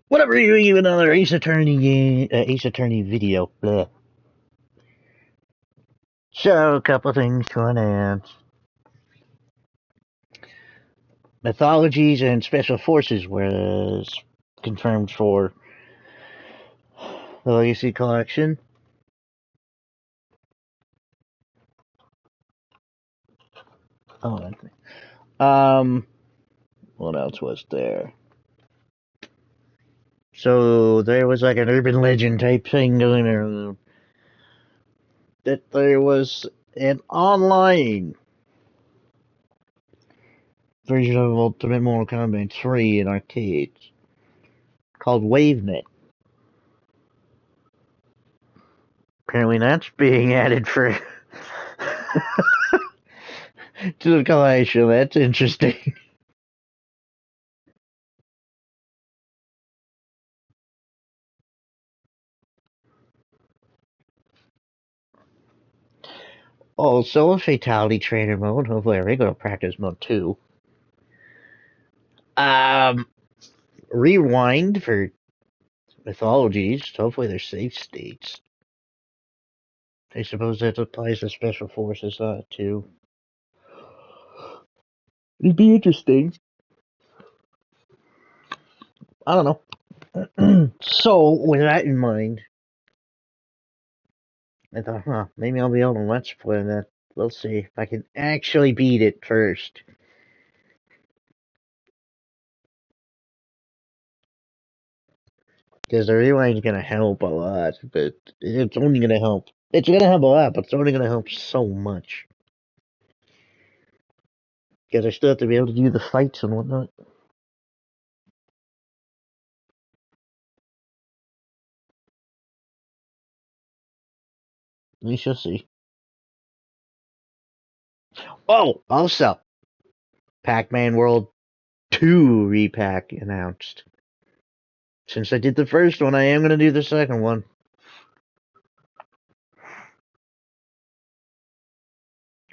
Whatever, you another Ace Attorney game, Ace Attorney video. Bleh. So, a couple things to announce. Mythologies and Special Forces was confirmed for the Legacy Collection. Oh, that thing. What else was there? So there was like an urban legend type thing going on. That there was an online version of Ultimate Mortal Kombat 3 in arcades called WaveNet. Apparently that's being added for to the collection. That's interesting. Also, a Fatality Trainer mode. Hopefully, a regular practice mode too. Rewind for mythologies. Hopefully, they're safe states. I suppose that applies to special forces too. It'd be interesting. I don't know. So, with that in mind, I thought, maybe I'll be able to let's play that. We'll see if I can actually beat it first. Because the rewind's gonna help a lot, but it's only gonna help. It's gonna help a lot, but it's only gonna help so much. Because I still have to be able to do the fights and whatnot. We shall see. Oh, also, Pac-Man World 2 repack announced. Since I did the first one, I am gonna do the second one.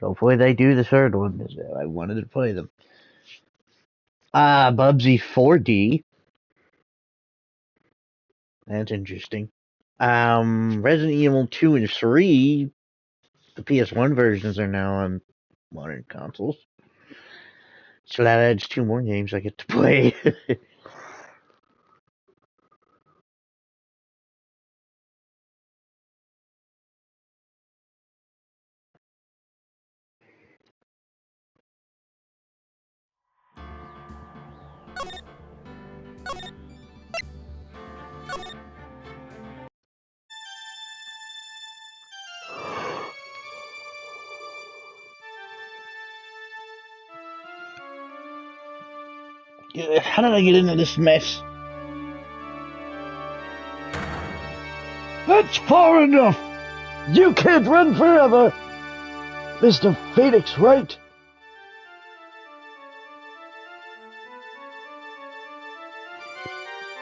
Hopefully they do the third one, because I wanted to play them. Bubsy 4D. That's interesting. Resident Evil 2 and 3, the PS1 versions are now on modern consoles. So that adds 2 more games I get to play. How did I get into this mess? That's far enough! You can't run forever! Mr. Phoenix, Wright!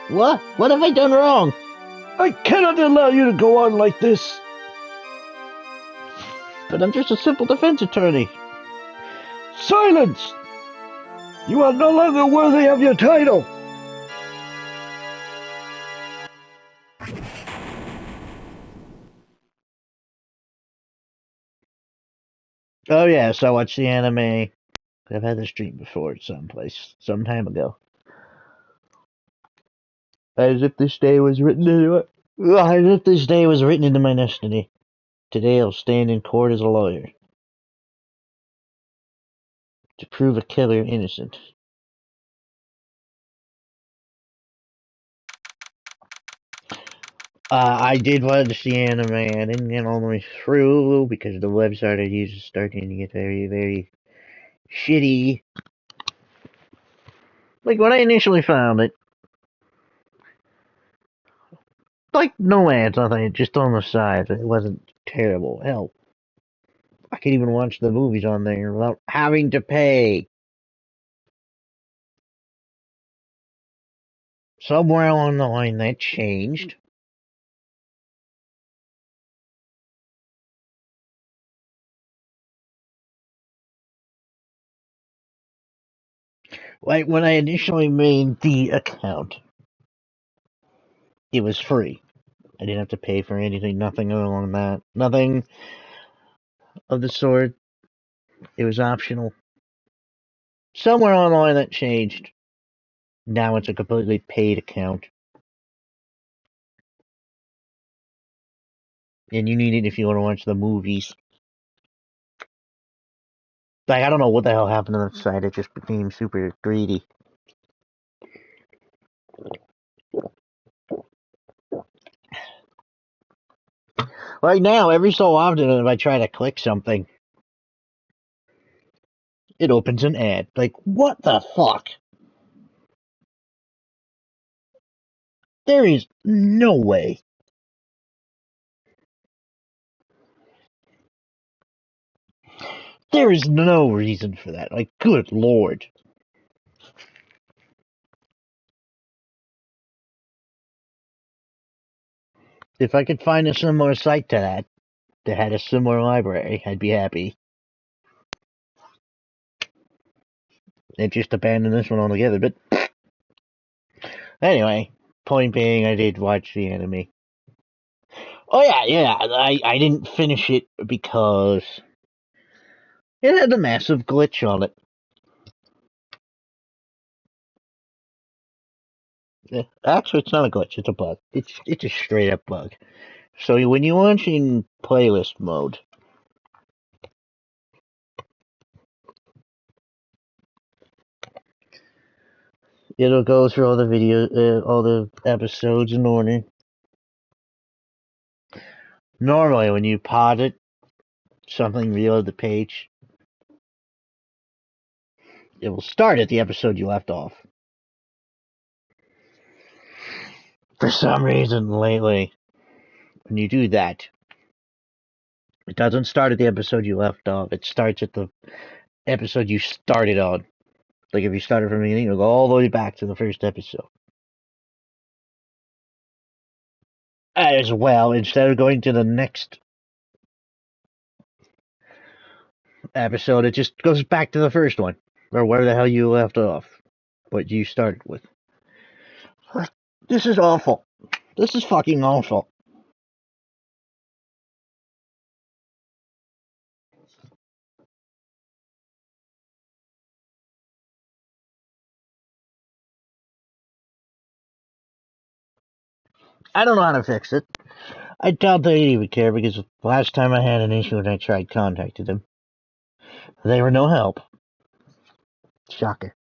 What? What have I done wrong? I cannot allow you to go on like this! But I'm just a simple defense attorney. Silence! You are no longer worthy of your title! Oh yes, I watched the anime. I've had this dream before at someplace, some time ago. As if this day was written into it. As if this day was written into my destiny. Today I'll stand in court as a lawyer. To prove a killer innocent. I did watch the anime. I didn't get all the way through because the website I use is starting to get very, very shitty. Like when I initially found it, like no ads, nothing, just on the side. It wasn't terrible. Hell, I could even watch the movies on there without having to pay. Somewhere along the line that changed. Like when I initially made the account, it was free. I didn't have to pay for anything, nothing along that. Nothing of the sort. It was optional. Somewhere online that changed. Now it's a completely paid account. And you need it if you want to watch the movies. Like, I don't know what the hell happened to that site. It just became super greedy. Right now, every so often, if I try to click something, it opens an ad. Like, what the fuck? There is no way. There is no reason for that. Like, good lord. If I could find a similar site to that had a similar library, I'd be happy. They just abandoned this one altogether, but anyway, point being, I did watch the anime. Oh yeah, I didn't finish it because it had a massive glitch on it. Actually, it's not a glitch, it's a bug. It's a straight up bug. So when you launch in playlist mode, it'll go through all the videos, all the episodes in order. Normally, when you pause it, something reload the page, it will start at the episode you left off. For some reason lately, when you do that, it doesn't start at the episode you left off. It starts at the episode you started on. Like if you started from the beginning, it'll go all the way back to the first episode. As well, instead of going to the next episode, it just goes back to the first one. Or where the hell you left off. What you started with. This is awful. This is fucking awful. I don't know how to fix it. I doubt they'd even care because the last time I had an issue and I tried contacting them, they were no help. Shocker.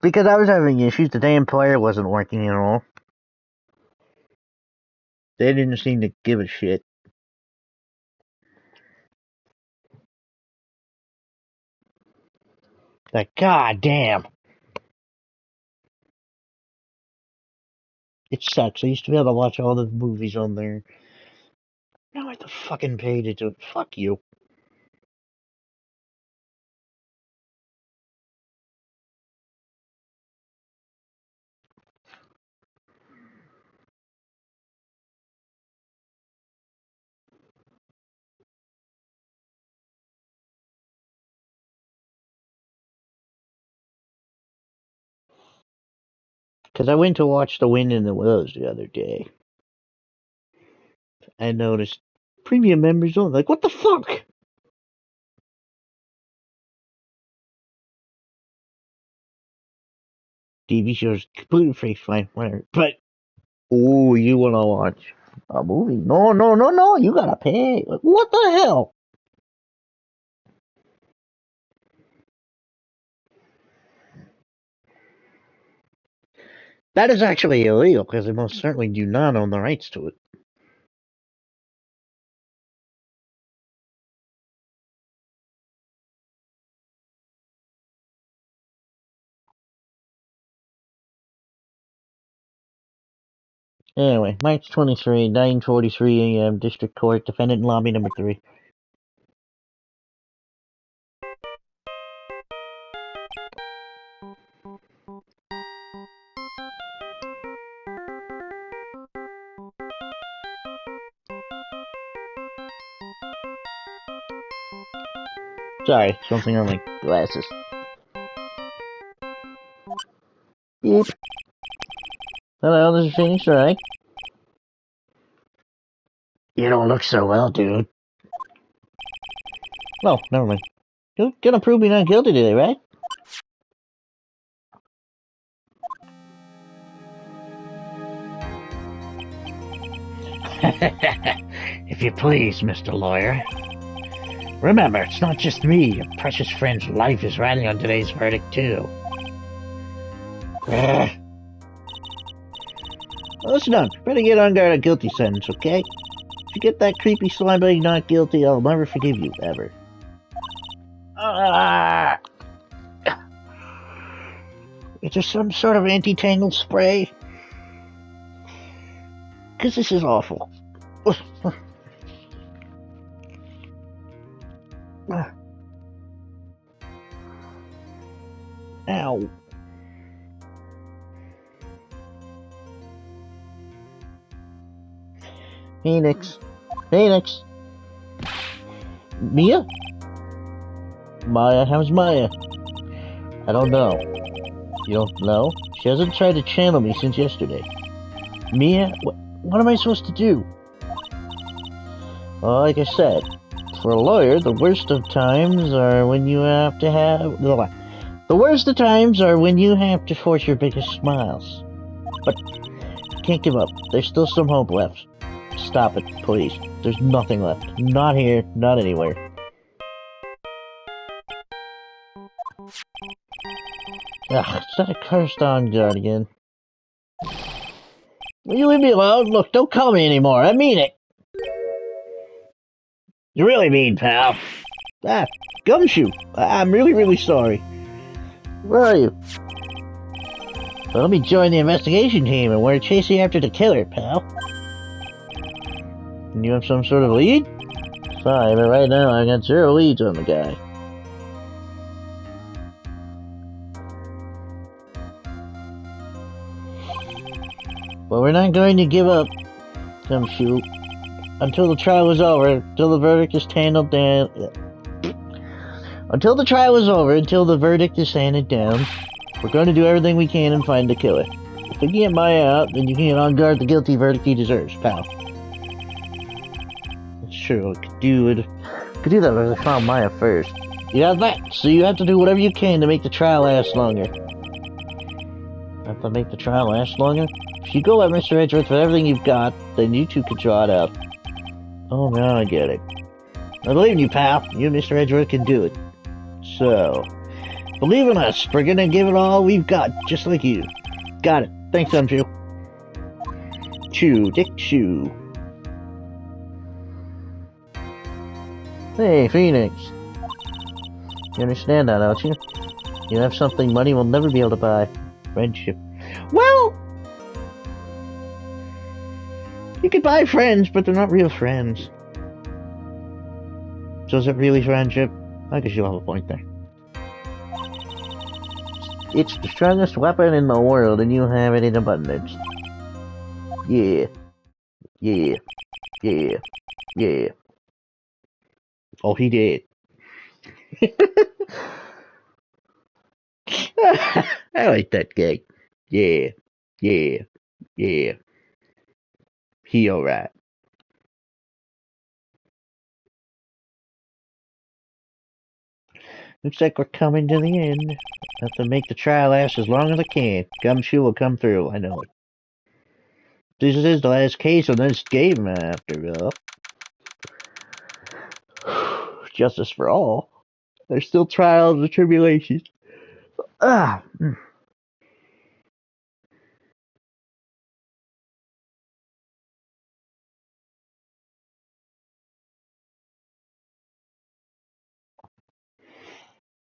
Because I was having issues, the damn player wasn't working at all. They didn't seem to give a shit. Like, god damn. It sucks. I used to be able to watch all the movies on there. Now I have to fucking pay to do it. Fuck you. Because I went to watch The Wind in the Willows the other day. I noticed premium members only. Like, what the fuck? TV shows completely free, fine, whatever. But, oh, you want to watch a movie? No, you gotta pay. Like, what the hell? That is actually illegal because they most certainly do not own the rights to it. Anyway, March 23, 9:43 a.m., District Court, defendant in lobby number 3. Sorry, something on my glasses. Beep. Hello, this is Phoenix Wright. You don't look so well, dude. Oh, never mind. You're gonna prove me not guilty today, right? If you please, Mr. Lawyer. Remember, it's not just me. Your precious friend's life is riding on today's verdict, too. Well, listen up. Better get on guard a guilty sentence, okay? If you get that creepy slime bag not guilty, I'll never forgive you, ever. Is there some sort of anti-tangle spray? Because this is awful. Ow. Phoenix. Phoenix. Mia? Maya, how's Maya? I don't know. You don't know? She hasn't tried to channel me since yesterday. Mia? What am I supposed to do? Well, like I said, for a lawyer, the worst of times are when you have to have... The worst of times are when you have to force your biggest smiles. But can't give up. There's still some hope left. Stop it, please. There's nothing left. Not here, not anywhere. Ugh, is that a cursed on guard again? Will you leave me alone? Look, don't call me anymore. I mean it. You really mean, pal. Ah, Gumshoe. I'm really sorry. Where are you? Well, let me join the investigation team and we're chasing after the killer, pal. And you have some sort of lead? Fine, but right now I got 0 leads on the guy. Well, we're not going to give up, Gumshoe, until the trial is over, until the verdict is handed down. Until the trial is over, until the verdict is handed down, we're going to do everything we can and find the killer. If we can get Maya out, then you can get on guard the guilty verdict he deserves, pal. Sure, I could do it. Could do that if I found Maya first. You got that, so you have to do whatever you can to make the trial last longer. Have to make the trial last longer? If you go at Mr. Edgeworth with everything you've got, then you two can draw it out. Oh, now I get it. I believe in you, pal. You and Mr. Edgeworth can do it. So, believe in us. We're gonna give it all we've got, just like you. Got it. Thanks, Gumshoe. Chew, Dick, chew. Hey, Phoenix. You understand that, don't you? You have something money will never be able to buy. Friendship. Well, you could buy friends, but they're not real friends. So is it really friendship? I guess you'll have a point there. It's the strongest weapon in the world, and you have it in abundance. Yeah. Yeah. Yeah. Yeah. Oh, he did. I like that guy. Yeah. Yeah. Yeah. He alright. Looks like we're coming to the end. Have to make the trial last as long as I can. Gumshoe will come through, I know it. This is the last case on this game, after all. Justice for all. There's still trials and tribulations. Ah.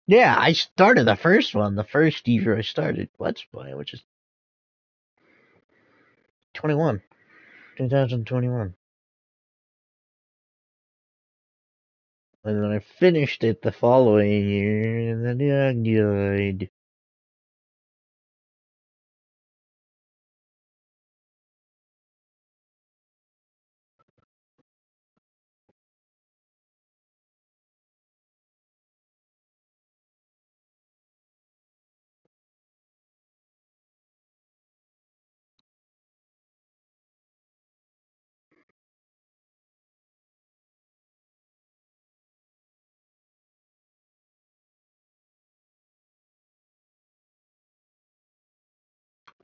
Yeah, I started the first one, the first year I started Let's Play, which is 2021. And then I finished it the following year, and then I died.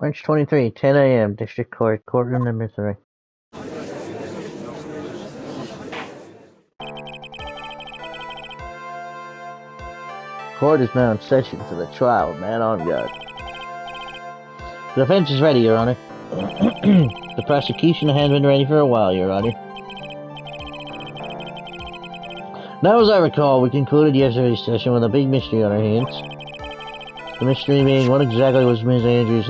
March 23, 10 a.m. District Court, courtroom number 3. Court is now in session for the trial of man on guard. The defense is ready, Your Honor. The prosecution has been ready for a while, Your Honor. Now, as I recall, we concluded yesterday's session with a big mystery on our hands. The mystery being what exactly was Miss Andrews...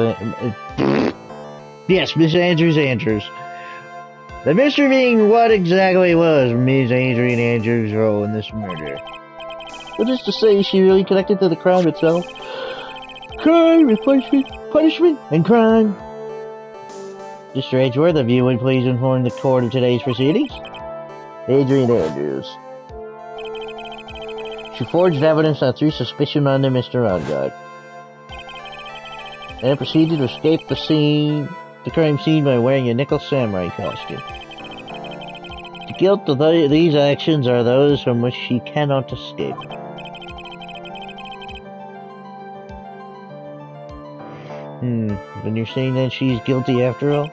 yes, Miss Andrews. The mystery being what exactly was Miss Adrian Andrews' role in this murder. What is to say, is she really connected to the crime itself? Crime, punishment, and crime. Mr. Edgeworth, if you would please inform the court of today's proceedings. Adrian Andrews. She forged evidence that threw suspicion onto Mr. Ongard, and proceeded to escape the crime scene by wearing a nickel samurai costume. The guilt of these actions are those from which she cannot escape. Then you're saying that she's guilty after all?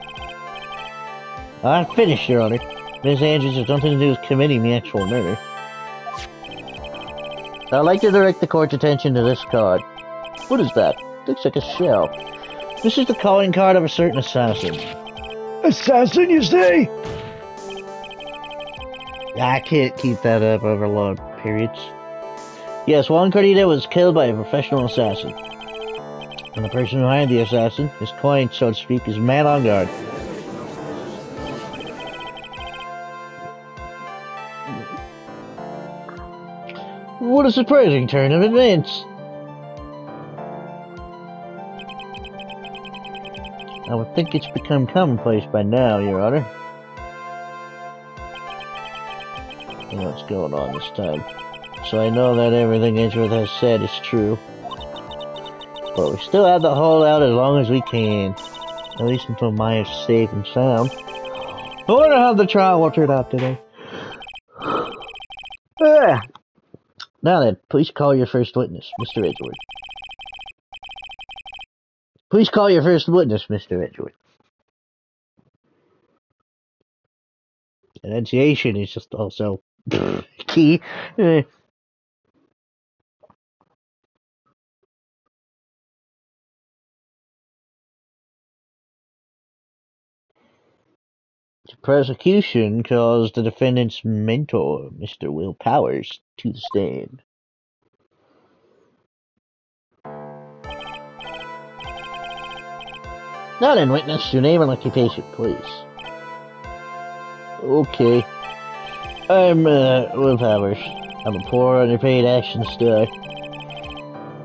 I'm finished, Your Honor. Miss Andrews has nothing to do with committing the actual murder. I'd like to direct the court's attention to this card. What is that? Looks like a shell. This is the calling card of a certain assassin. Assassin, you say? I can't keep that up over long periods. Yes, Juan Cardita was killed by a professional assassin. And the person behind the assassin, his client, so to speak, is man on guard. What a surprising turn of events! I would think it's become commonplace by now, Your Honor. I know what's going on this time. So I know that everything Edgeworth has said is true. But we still have to hold out as long as we can. At least until Maya's safe and sound. I wonder how the trial will turn out today. Now then, please call your first witness, Mr. Edgeworth. Please call your first witness, Mr. Edgeworth. Enunciation is just also key. The prosecution calls the defendant's mentor, Mr. Will Powers, to the stand. Now then, witness, your name and occupation, please. Okay. I'm, Will Powers. I'm a poor, underpaid action star.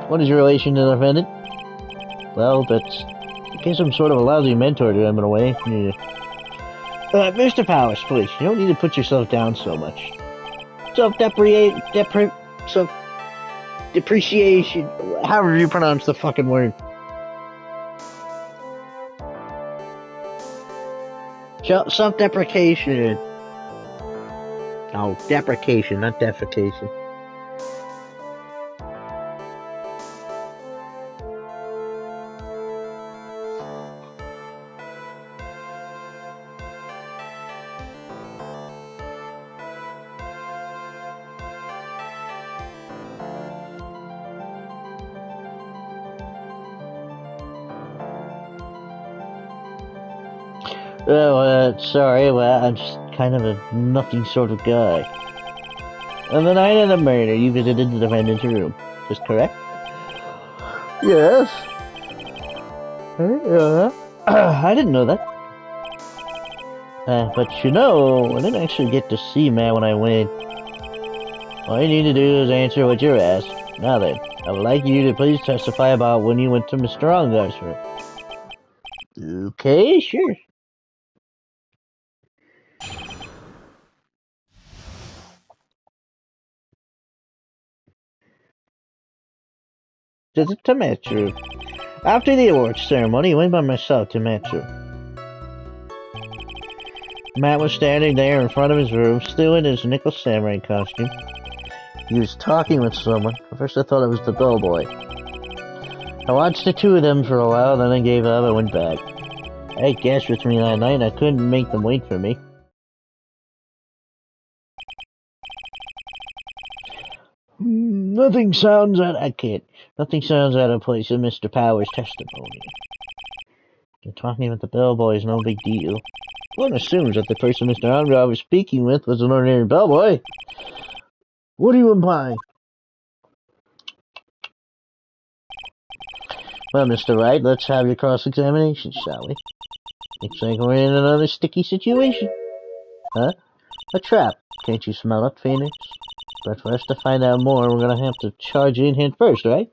What is your relation to the defendant? Well, that's... I guess I'm sort of a lousy mentor to him in a way. Yeah. Mr. Powers, please, you don't need to put yourself down so much. Depreciation, however you pronounce the fucking word. Self-deprecation. Oh, deprecation, not defecation. Oh, sorry, well, I'm just kind of a nothing sort of guy. On the night of the murder, you visited the defendant's room. Is this correct? Yes. I didn't know that. But you know, I didn't actually get to see Matt when I went. All you need to do is answer what you're asked. Now then, I would like you to please testify about when you went to Mr. Ongard's room. Okay, sure. Visit to Metro. After the awards ceremony, I went by myself to Metro. Matt was standing there in front of his room, still in his nickel samurai costume. He was talking with someone. At first I thought it was the bellboy. I watched the two of them for a while, then I gave up and went back. I ate gas with me that night and I couldn't make them wait for me. Nothing sounds out of place in Mr. Power's testimony. Talking with the bellboy is no big deal. One assumes that the person Mr. Andra was speaking with was an ordinary bellboy. What are you implying? Well, Mr. Wright, let's have your cross-examination, shall we? Looks like we're in another sticky situation. Huh? A trap. Can't you smell it, Phoenix? But for us to find out more, we're gonna have to charge in head first, right?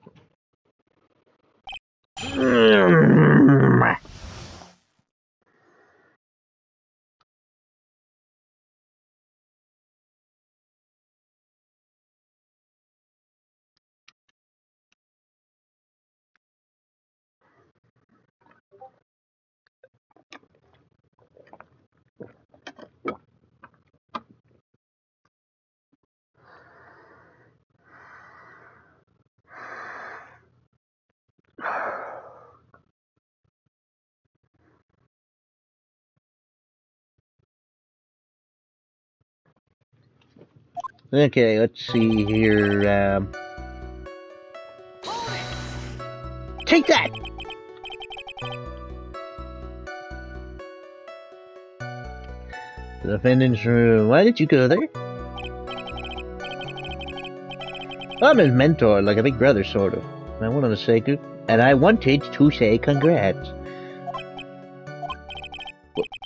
Okay, let's see here. Take that! The defendant's room. Why did you go there? I'm his mentor, like a big brother, sort of. I wanted to say good, and I wanted to say congrats.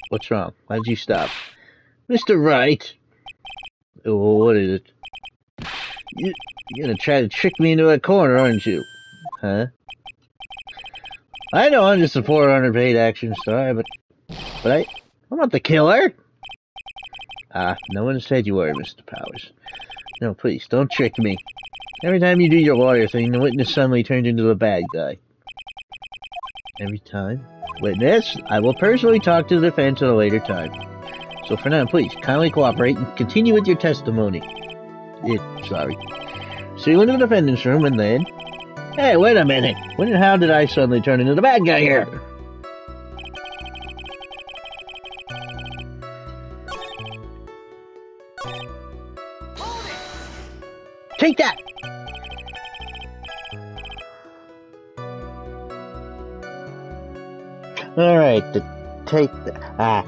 What's wrong? Why did you stop? Mr. Wright! Oh, what is it? You're gonna try to trick me into a corner, aren't you? Huh? I know I'm just a 400 paid action star, but I'm not the killer! No one said you were, Mr. Powers. No, please, don't trick me. Every time you do your lawyer thing, the witness suddenly turns into the bad guy. Every time? Witness, I will personally talk to the defense at a later time. So for now, please, kindly cooperate and continue with your testimony. Sorry. So you went to the defendant's room and then... Hey, wait a minute! When and how did I suddenly turn into the bad guy here? Take that! Alright, take that.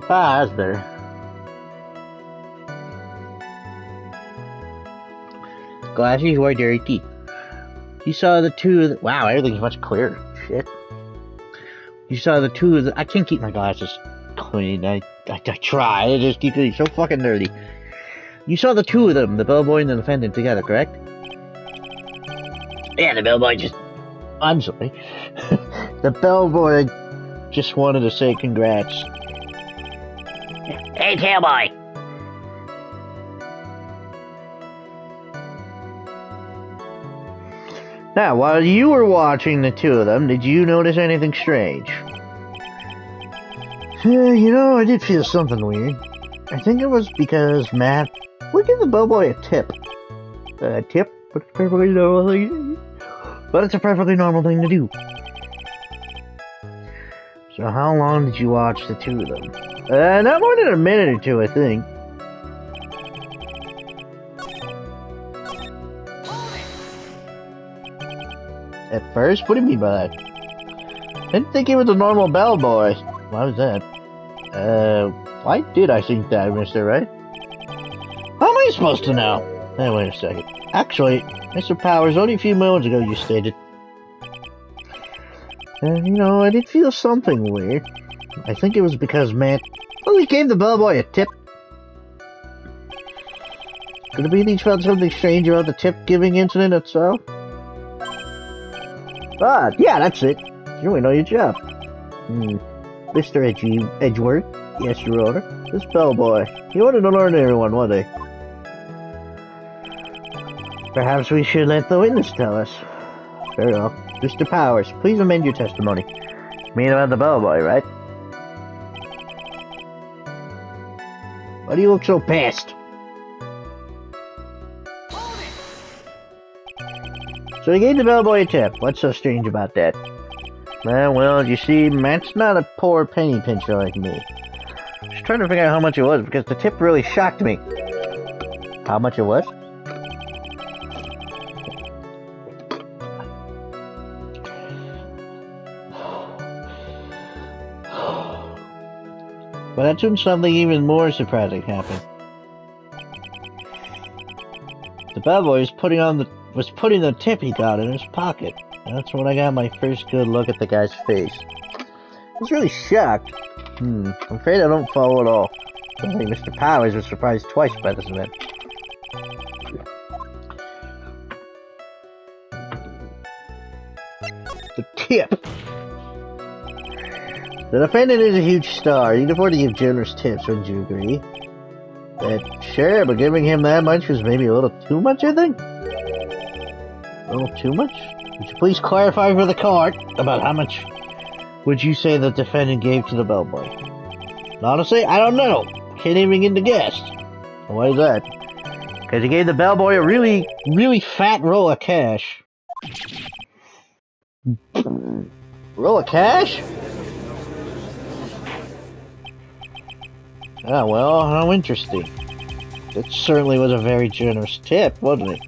That's better. Glasses were dirty. You saw the two of the... Wow, everything's much clearer. Shit. You saw the two of the... I can't keep my glasses clean. I try. I just keep getting so fucking dirty. You saw the two of them, the bellboy and the defendant, together, correct? Yeah, the bellboy just... I'm sorry. The bellboy just wanted to say congrats. Hey, cowboy! Now, while you were watching the two of them, did you notice anything strange? You know, I did feel something weird. I think it was because Matt would give the bellboy a tip. A tip? But it's a perfectly normal thing. But it's a perfectly normal thing to do. So how long did you watch the two of them? Not more than a minute or two, I think. At first? What do you mean by that? I didn't think he was a normal bellboy. Why was that? Why did I think that, Mr. Wright? How am I supposed to know? Hey, wait a second. Actually, Mr. Powers, only a few moments ago you stated... you know, I did feel something weird. I think it was because Matt... Well, he gave the bellboy a tip. Could it be that he felt something strange about the tip-giving incident itself? Yeah, that's it. You really know your job. Mr. Edgeworth? Yes, Your Honor. This bellboy. He wanted to learn everyone, wasn't he? Perhaps we should let the witness tell us. Very well. Mr. Powers, please amend your testimony. Mean about the bellboy, right? Why do you look so pissed? So he gave the bellboy a tip. What's so strange about that? Well, you see, Matt's not a poor penny pincher like me. Just trying to figure out how much it was because the tip really shocked me. How much it was? But that's when something even more surprising happened. The bellboy was putting the tip he got in his pocket. That's when I got my first good look at the guy's face. I was really shocked. I'm afraid I don't follow at all. I think Mr. Powers was surprised twice by this event. The tip. The defendant is a huge star. He'd afford to give generous tips, wouldn't you agree? Sure, but giving him that much was maybe a little too much, I think? A little too much? Would you please clarify for the court about how much would you say the defendant gave to the bellboy? Honestly, I don't know. Can't even begin to guess. Why is that? Because he gave the bellboy a really, really fat roll of cash. Roll of cash? Ah, well, how interesting. It certainly was a very generous tip, wasn't it?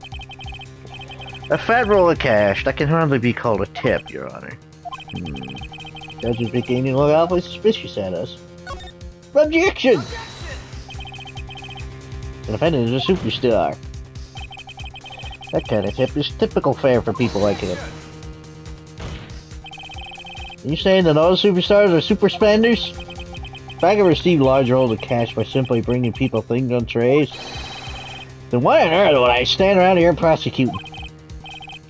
A fat roll of cash, that can hardly be called a tip, Your Honor. Judge is beginning to look awfully suspicious at us. Objection! The defendant is a superstar. That kind of tip is typical fare for people like him. Are you saying that all superstars are super spenders? If I can receive large rolls of cash by simply bringing people things on trays, then why on earth would I stand around here prosecuting?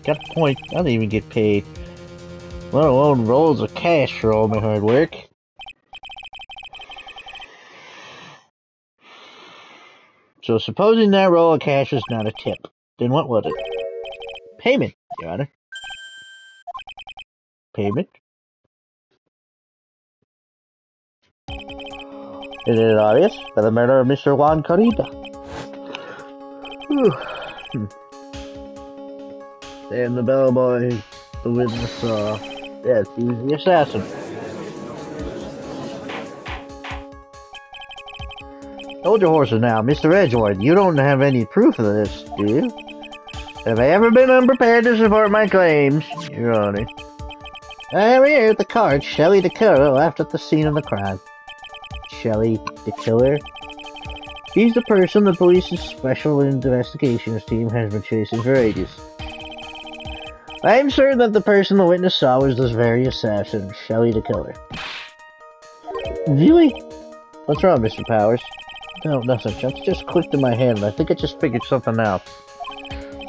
Got the point. I don't even get paid. Let alone rolls of cash for all my hard work. So supposing that roll of cash was not a tip, then what was it? Payment, Your Honor. Payment? Is it obvious for the murder of Mr. Juan Carita? And the bellboy, the witness saw. Yes, he was the assassin. Hold your horses now, Mr. Edgewood. You don't have any proof of this, do you? Have I ever been unprepared to support my claims, Your Honor? I am here at the cart. Shelley the killer left at the scene of the crime. Shelley the killer? He's the person the police's special investigations team has been chasing for ages. I am certain that the person the witness saw was this very assassin, Shelley the killer. Really? What's wrong, Mr. Powers? No, nothing. Something just clicked in my head, and I think I just figured something out.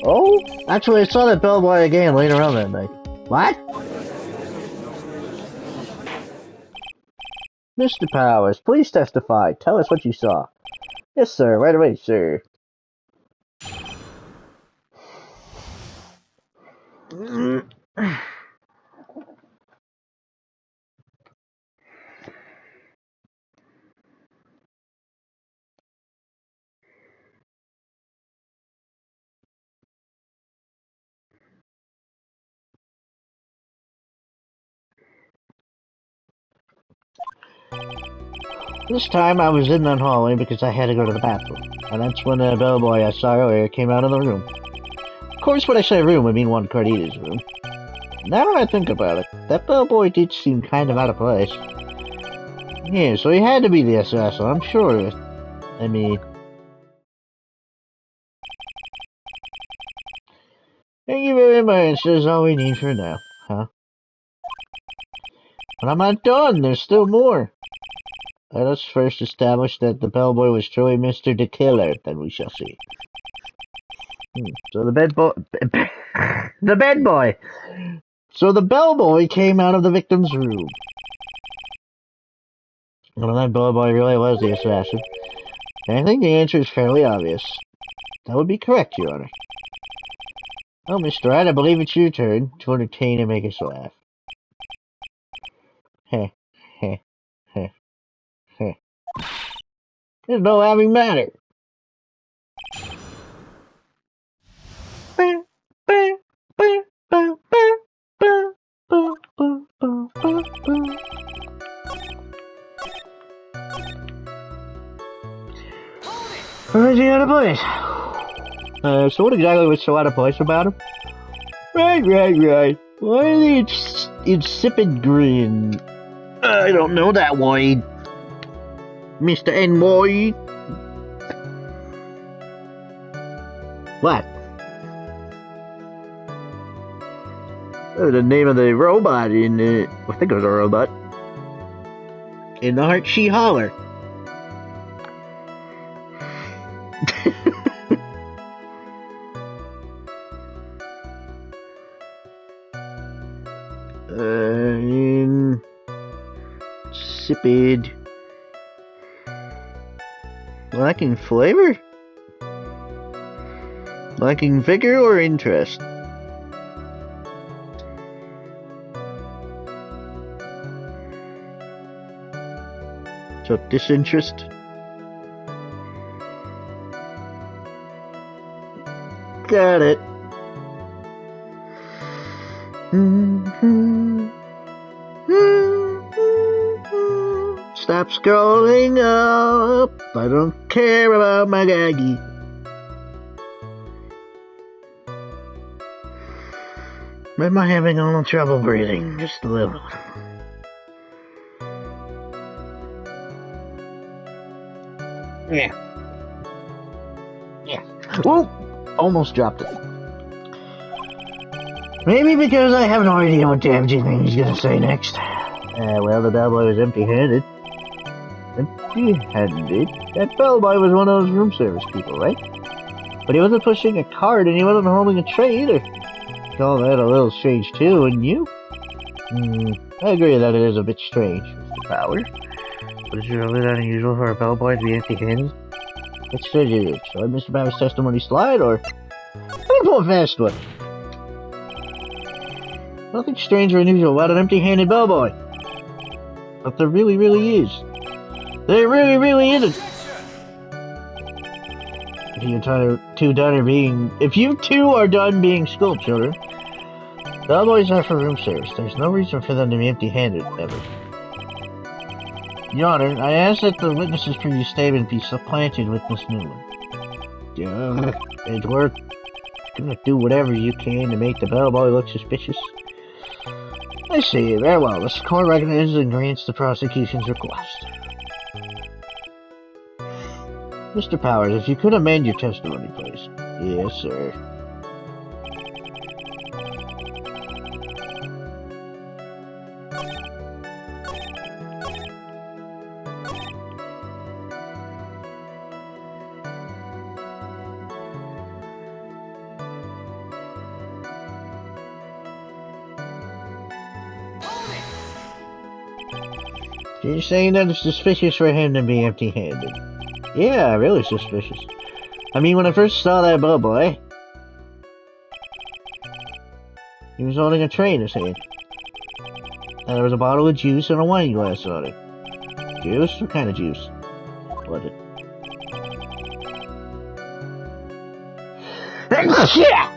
Oh? Actually, I saw that bellboy again later on that night. What? Mr. Powers, please testify. Tell us what you saw. Yes, sir. Right away, sir. This time I was in that hallway because I had to go to the bathroom, and that's when the bellboy I saw earlier came out of the room. Of course, when I say room, I mean Juan Carita's room. Now that I think about it, that bellboy did seem kind of out of place. Yeah, so he had to be the assassin, I'm sure of it. I mean... Thank you very much, that's all we need for now, huh? But I'm not done, there's still more. Let us first establish that the bellboy was truly Mr. the Killer, then we shall see. So the bellboy. So the bellboy came out of the victim's room. Well, that bellboy really was the assassin. I think the answer is fairly obvious. That would be correct, Your Honor. Oh, Mr. Wright, I believe it's your turn to entertain and make us laugh. Heh, heh, heh, heh. There's no laughing matter. Where's he out of place? So what exactly was so out of place about him? Right. Why the insipid grin? I don't know that wide. Mr. N-Wide. What? Oh, the name of the robot in I think it was a robot. In the Heart She Holler. Insipid. Lacking flavor? Lacking vigor or interest? So disinterest? Got it. Stop scrolling up. I don't care about my gaggy. Am I having a little trouble breathing? Just a little. Yeah. Whoa! Almost dropped it. Maybe because I have no idea what damaging thing he's gonna say next. Well, the bellboy was empty-handed. Empty-handed? That bellboy was one of those room service people, right? But he wasn't pushing a cart and he wasn't holding a tray either. Call that a little strange too, wouldn't you? I agree that it is a bit strange, Mr. Powers. But is it really that unusual for a bellboy to be empty-handed? Let's figure it. Shall I Mr. Powers' testimony slide, or... Let me pull a fast one. Nothing strange or unusual about an empty-handed bellboy. But there really is. There really isn't. If you two are done being school children, bellboys are for room service. There's no reason for them to be empty-handed, ever. Your Honor, I ask that the witness's previous statement be supplanted with this new one. Edward, gonna do whatever you can to make the bellboy look suspicious. I see. Very well. This court recognizes and grants the prosecution's request. Mr. Powers, if you could amend your testimony, please. Yes, sir. You're saying that it's suspicious for him to be empty-handed? Yeah, really suspicious. I mean, when I first saw that bellboy, he was holding a tray in his hand. And there was a bottle of juice and a wine glass on it. Juice? What kind of juice? Was it? Yeah!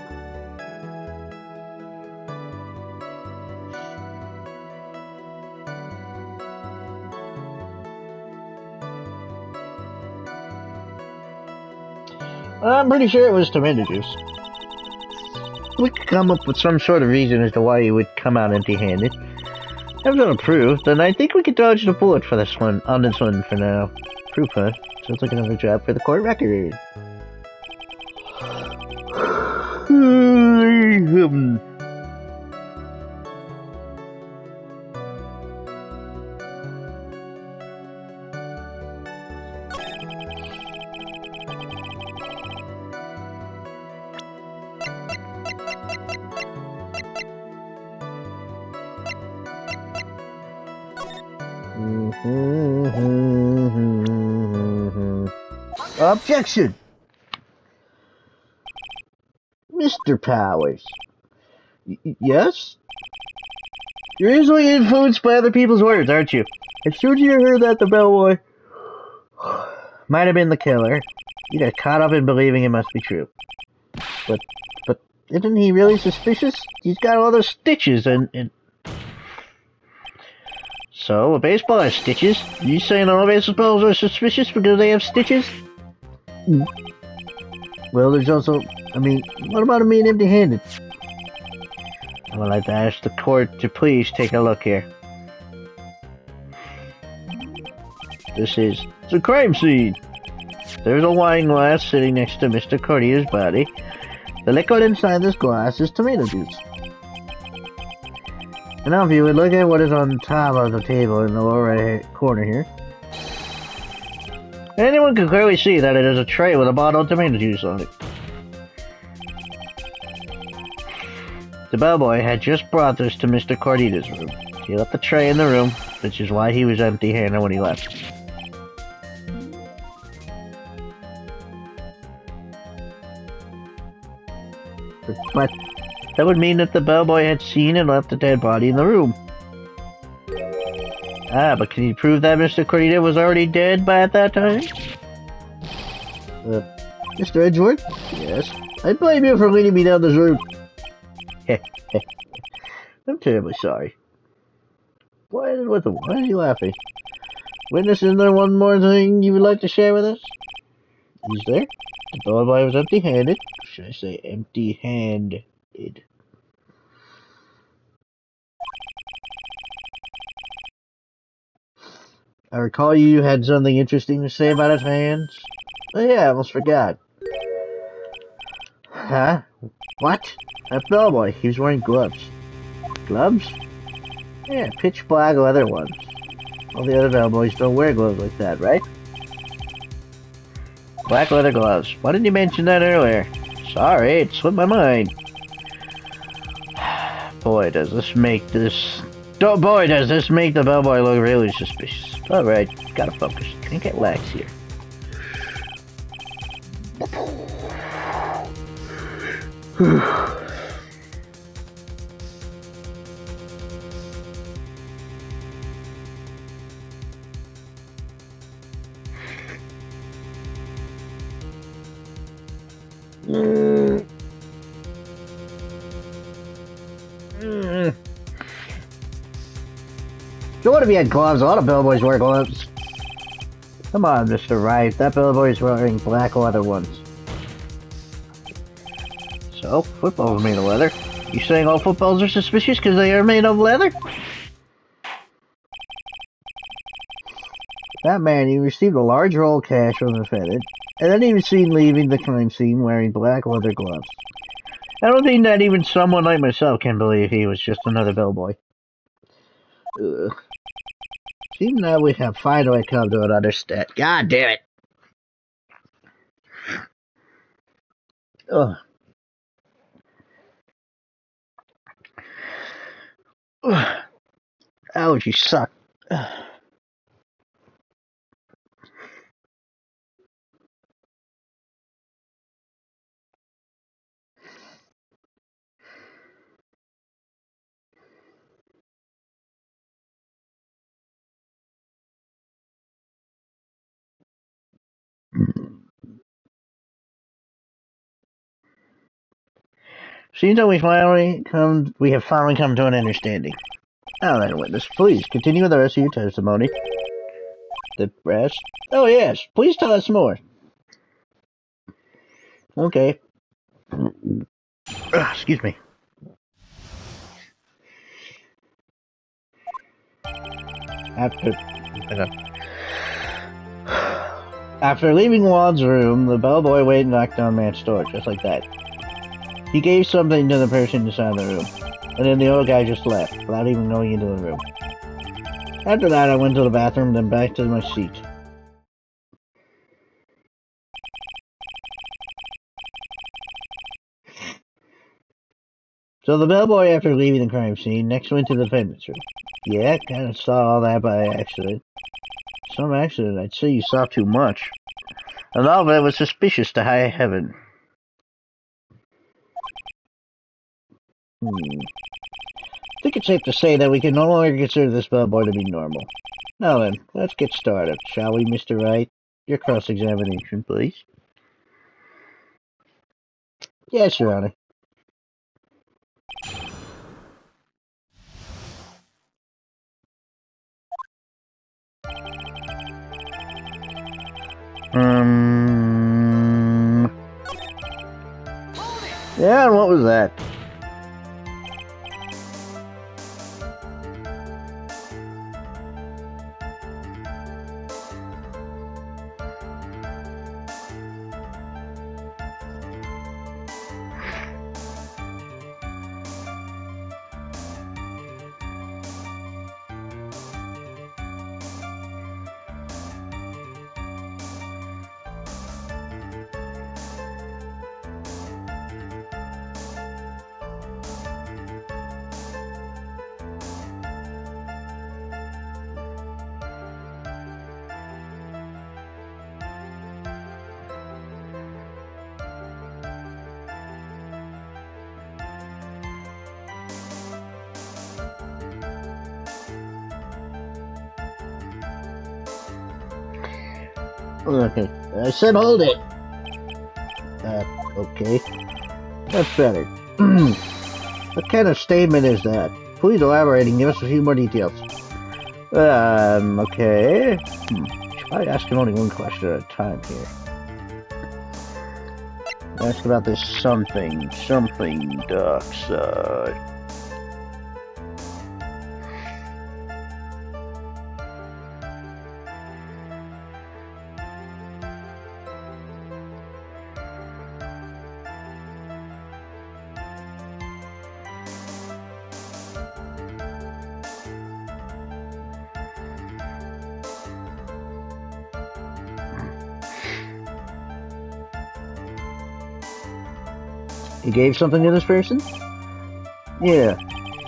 I'm pretty sure it was tomato juice. We could come up with some sort of reason as to why he would come out empty-handed. I've got a proof, then I think we could dodge the bullet for this one, on this one for now. Proof, huh? Sounds like another job for the court record. Objection! Mr. Mr. Powers. Yes? You're easily influenced by other people's words, aren't you? As soon as you heard that, the bellboy might have been the killer. You got caught up in believing it must be true. But isn't he really suspicious? He's got all those stitches and... So, a baseball has stitches? You saying all baseballs are suspicious because they have stitches? Well, there's also... I mean, what about him being empty-handed? I would like to ask the court to please take a look here. This is the crime scene. There's a wine glass sitting next to Mr. Cordita's body. The liquid inside this glass is tomato juice. And now if you would look at what is on top of the table in the lower right corner here. Anyone can clearly see that it is a tray with a bottle of tomato juice on it. The bellboy had just brought this to Mr. Cordita's room. He left the tray in the room, which is why he was empty-handed when he left. But that would mean that the bellboy had seen and left the dead body in the room. Ah, but can you prove that Mr. Cordita was already dead at that time? Mr. Edgeworth? Yes? I blame you for leading me down this route. I'm terribly sorry. Why are you laughing? Witness, is there one more thing you would like to share with us? Is there? The bellboy was empty-handed. Should I say empty-handed? I recall you had something interesting to say about his hands. Oh yeah, I almost forgot. Huh? What? That bellboy, he was wearing gloves. Gloves? Yeah, pitch black leather ones. All the other bellboys don't wear gloves like that, right? Black leather gloves. Why didn't you mention that earlier? Sorry, it slipped my mind. Boy, does this make the bellboy look really suspicious. Alright, gotta focus. Can't get lax here. So what if he had gloves? A lot of bellboys wear gloves. Come on, Mr. Wright. That bellboy's wearing black leather ones. So, footballs are made of leather. You saying all footballs are suspicious because they are made of leather? That man, he received a large roll of cash from the defendant, and then he was seen leaving the crime scene wearing black leather gloves. I don't think that even someone like myself can believe he was just another bellboy. Seems now we have finally come to an understand. God damn it! Ugh. Ouch, you suck. Seems that we have finally come to an understanding. Now then, witness, please continue with the rest of your testimony. The rest? Oh yes, please tell us more. Okay. Excuse me. After leaving Juan's room, the bellboy waited and knocked on Matt's door, just like that. He gave something to the person inside the room, and then the old guy just left, without even going into the room. After that, I went to the bathroom, then back to my seat. So the bellboy, after leaving the crime scene, next went to the defendant's room. Yeah, kind of saw all that by accident. Some accident, I'd say you saw too much. And all of it was suspicious to high heaven. I think it's safe to say that we can no longer consider this bellboy to be normal. Now then, let's get started, shall we, Mr. Wright? Your cross-examination, please. Yes, Your Honor. Yeah, and what was that? Okay, I said hold it. Okay. That's better. What kind of statement is that? Please elaborate and give us a few more details. Okay. Try asking only one question at a time here. Ask about this something ducks, You gave something to this person? Yeah.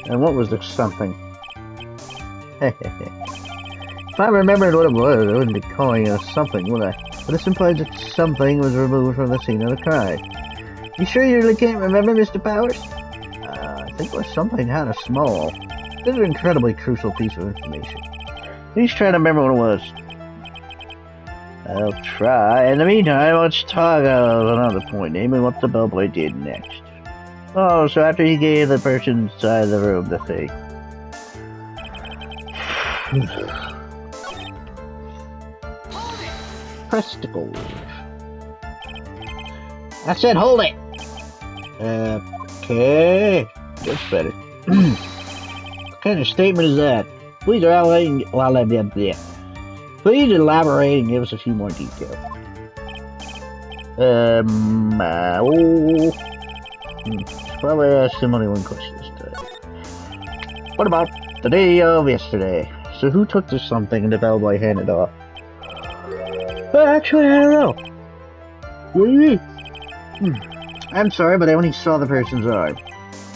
And what was the something? If I remembered what it was, I wouldn't be calling it something, would I? But this implies that something was removed from the scene of the crime. You sure you really can't remember, Mr. Powers? I think it was something kind of small. This is an incredibly crucial piece of information. Please try to remember what it was. I'll try. In the meantime, let's talk of another point, namely what the bellboy did next. Oh, so after he gave the person inside the room the thing. Presticle. I said hold it! Okay. That's better. What kind of statement is that? Please elaborate. Please elaborate and give us a few more details. Probably ask him only one question this time. What about the day of yesterday? So who took this something and the bellboy handed off? Actually, I don't know. What do you mean? I'm sorry, but I only saw the person's arm.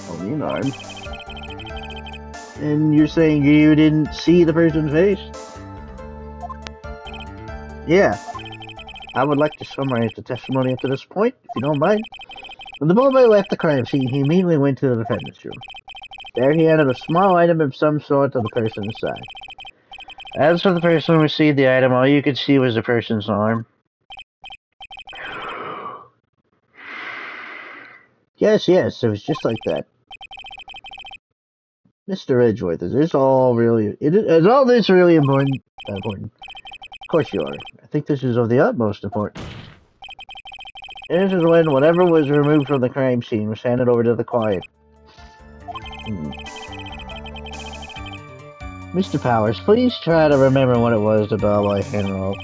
Only an arm. And you're saying you didn't see the person's face? Yeah. I would like to summarize the testimony up to this point, if you don't mind. When the bellboy left the crime scene, he immediately went to the defendant's room. There he handed a small item of some sort to the person inside. As for the person who received the item, all you could see was the person's arm. Yes, it was just like that. Mr. Edgeworth, is all this really important? Of course you are. I think this is of the utmost importance. This is when whatever was removed from the crime scene was handed over to the client. Mr. Powers, please try to remember what it was the bellboy handed off.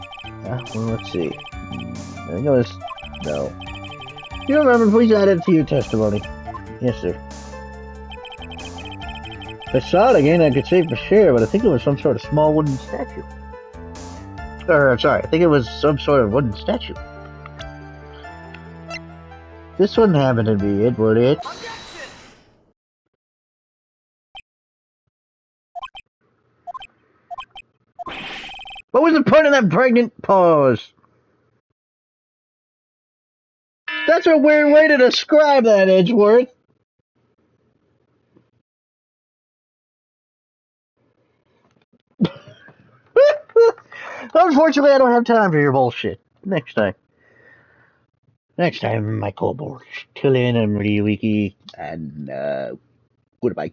Well, let's see. I think it was... No. If you remember, please add it to your testimony. Yes, sir. If I saw it again, I could say for sure, but I think it was some sort of small wooden statue. I think it was some sort of wooden statue. This wouldn't happen to be it, would it? What was the point of that pregnant pause? That's a weird way to describe that, Edgeworth. unfortunately, I don't have time for your bullshit. Next time. Next time, my call boards. Till then, I'm RadioWiki, and goodbye.